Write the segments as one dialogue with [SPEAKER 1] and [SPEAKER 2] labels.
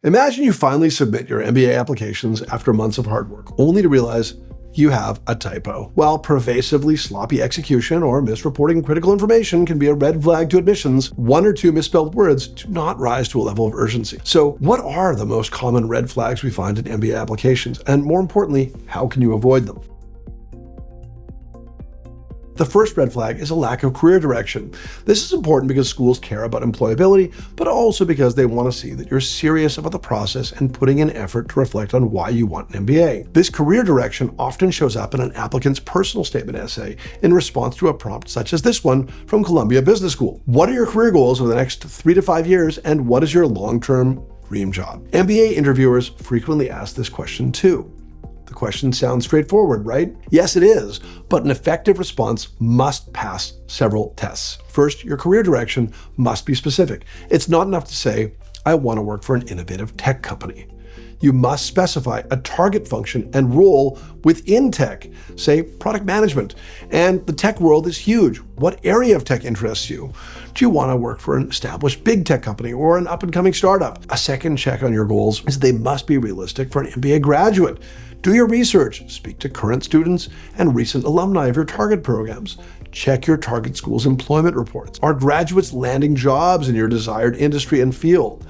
[SPEAKER 1] Imagine you finally submit your MBA applications after months of hard work, only to realize you have a typo. While pervasively sloppy execution or misreporting critical information can be a red flag to admissions, one or two misspelled words do not rise to a level of urgency. So what are the most common red flags we find in MBA applications? And more importantly, how can you avoid them? The first red flag is a lack of career direction. This is important because schools care about employability, but also because they want to see that you're serious about the process and putting in effort to reflect on why you want an MBA. This career direction often shows up in an applicant's personal statement essay in response to a prompt such as this one from Columbia Business School. What are your career goals over the next 3 to 5 years, and what is your long-term dream job? MBA interviewers frequently ask this question too. The question sounds straightforward, right? Yes, it is, but an effective response must pass several tests. First, your career direction must be specific. It's not enough to say, I want to work for an innovative tech company. You must specify a target function and role within tech, say product management. And the tech world is huge. What area of tech interests you? Do you want to work for an established big tech company or an up-and-coming startup? A second check on your goals is they must be realistic for an MBA graduate. Do your research, speak to current students and recent alumni of your target programs. Check your target school's employment reports. Are graduates landing jobs in your desired industry and field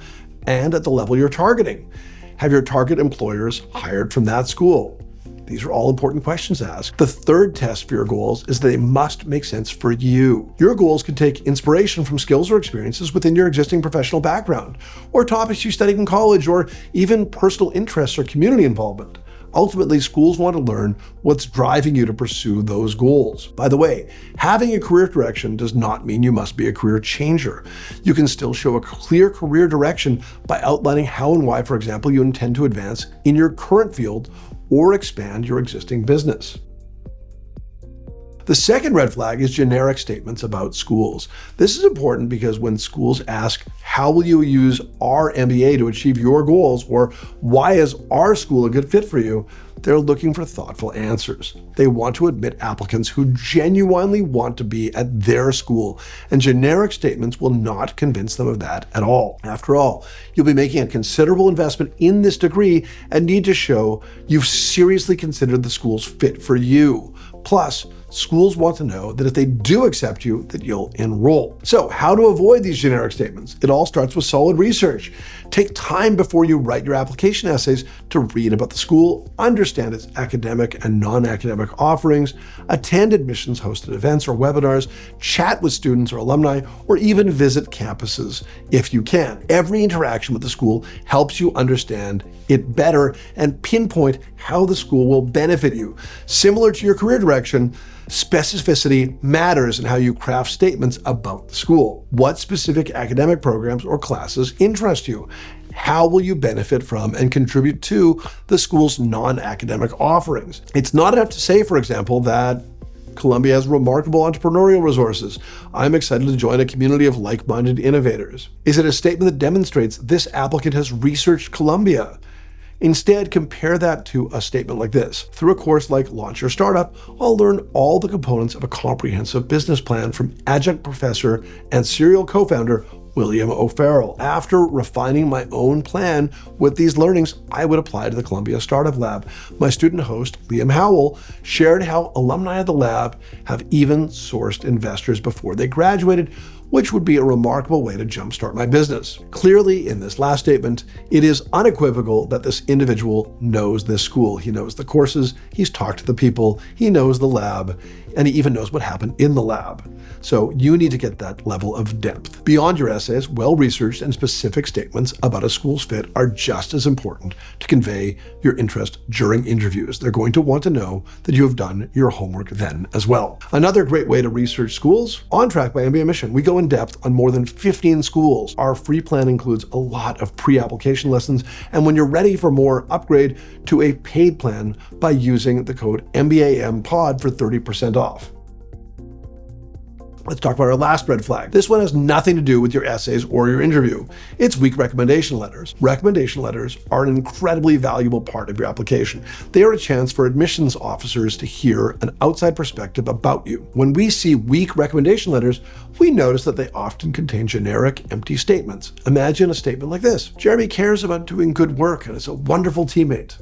[SPEAKER 1] and at the level you're targeting? Have your target employers hired from that school? These are all important questions to ask. The third test for your goals is that they must make sense for you. Your goals can take inspiration from skills or experiences within your existing professional background, or topics you studied in college, or even personal interests or community involvement. Ultimately, schools want to learn what's driving you to pursue those goals. By the way, having a career direction does not mean you must be a career changer. You can still show a clear career direction by outlining how and why, for example, you intend to advance in your current field or expand your existing business. The second red flag is generic statements about schools. This is important because when schools ask, how will you use our MBA to achieve your goals, or why is our school a good fit for you, they're looking for thoughtful answers. They want to admit applicants who genuinely want to be at their school, and generic statements will not convince them of that at all. After all, you'll be making a considerable investment in this degree and need to show you've seriously considered the school's fit for you. Plus, schools want to know that if they do accept you, that you'll enroll. So how to avoid these generic statements? It all starts with solid research. Take time before you write your application essays to read about the school, understand its academic and non-academic offerings, attend admissions hosted events or webinars, chat with students or alumni, or even visit campuses if you can. Every interaction with the school helps you understand it better and pinpoint how the school will benefit you. Similar to your career direction, specificity matters in how you craft statements about the school. What specific academic programs or classes interest you? How will you benefit from and contribute to the school's non-academic offerings? It's not enough to say, for example, that Columbia has remarkable entrepreneurial resources. I'm excited to join a community of like-minded innovators. Is it a statement that demonstrates this applicant has researched Columbia? Instead, compare that to a statement like this. Through a course like Launch Your Startup, I'll learn all the components of a comprehensive business plan from adjunct professor and serial co-founder William O'Farrell. After refining my own plan with these learnings, I would apply to the Columbia Startup Lab. My student host, Liam Howell, shared how alumni of the lab have even sourced investors before they graduated, which would be a remarkable way to jumpstart my business. Clearly, in this last statement, it is unequivocal that this individual knows this school. He knows the courses, he's talked to the people, he knows the lab, and he even knows what happened in the lab. So you need to get that level of depth. Beyond your essays, well-researched and specific statements about a school's fit are just as important to convey your interest during interviews. They're going to want to know that you have done your homework then as well. Another great way to research schools, On Track by mbaMission. We go in depth on more than 15 schools. Our free plan includes a lot of pre-application lessons, and when you're ready for more, upgrade to a paid plan by using the code mbaMPOD for 30% off. Let's talk about our last red flag. This one has nothing to do with your essays or your interview. It's weak recommendation letters. Recommendation letters are an incredibly valuable part of your application. They are a chance for admissions officers to hear an outside perspective about you. When we see weak recommendation letters, we notice that they often contain generic, empty statements. Imagine a statement like this: Jeremy cares about doing good work and is a wonderful teammate.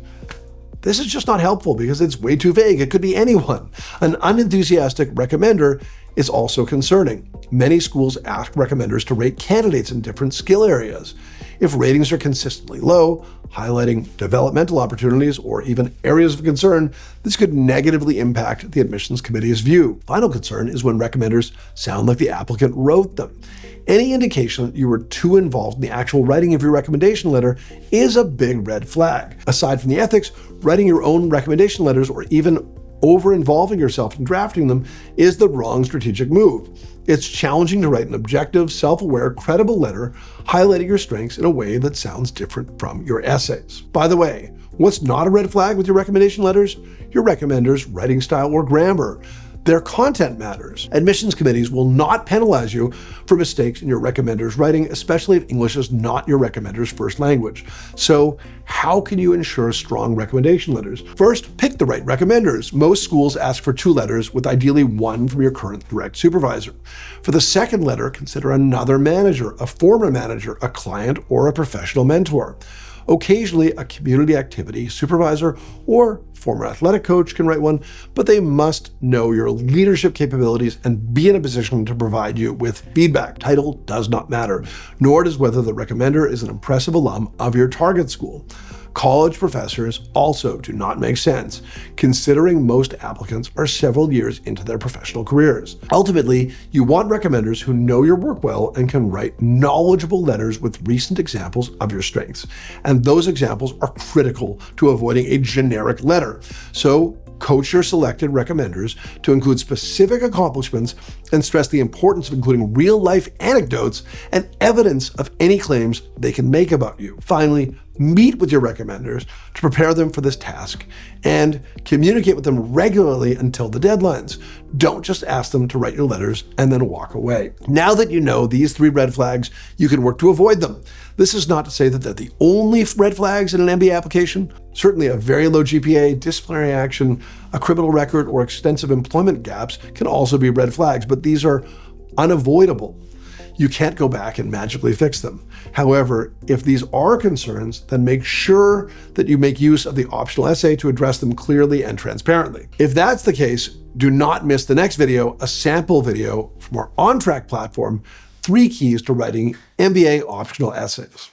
[SPEAKER 1] This is just not helpful because it's way too vague. It could be anyone. An unenthusiastic recommender is also concerning. Many schools ask recommenders to rate candidates in different skill areas. If ratings are consistently low, highlighting developmental opportunities or even areas of concern, this could negatively impact the admissions committee's view. Final concern is when recommenders sound like the applicant wrote them. Any indication that you were too involved in the actual writing of your recommendation letter is a big red flag. Aside from the ethics, writing your own recommendation letters or even over-involving yourself in drafting them is the wrong strategic move. It's challenging to write an objective, self-aware, credible letter highlighting your strengths in a way that sounds different from your essays. By the way, what's not a red flag with your recommendation letters? Your recommender's writing style or grammar. Their content matters. Admissions committees will not penalize you for mistakes in your recommender's writing, especially if English is not your recommender's first language. So how can you ensure strong recommendation letters? First, pick the right recommenders. Most schools ask for 2 letters, with ideally 1 from your current direct supervisor. For the second letter, consider another manager, a former manager, a client, or a professional mentor. Occasionally, a community activity supervisor or former athletic coach can write one, but they must know your leadership capabilities and be in a position to provide you with feedback. Title does not matter, nor does whether the recommender is an impressive alum of your target school. College professors also do not make sense, considering most applicants are several years into their professional careers. Ultimately, you want recommenders who know your work well and can write knowledgeable letters with recent examples of your strengths. And those examples are critical to avoiding a generic letter. So, coach your selected recommenders to include specific accomplishments and stress the importance of including real-life anecdotes and evidence of any claims they can make about you. Finally, meet with your recommenders to prepare them for this task and communicate with them regularly until the deadlines. Don't just ask them to write your letters and then walk away. Now that you know these 3 red flags, you can work to avoid them. This is not to say that they're the only red flags in an MBA application. Certainly a very low GPA, disciplinary action, a criminal record, or extensive employment gaps can also be red flags, but these are unavoidable. You can't go back and magically fix them. However, if these are concerns, then make sure that you make use of the optional essay to address them clearly and transparently. If that's the case, do not miss the next video, a sample video from our OnTrack platform, 3 keys to writing MBA optional essays.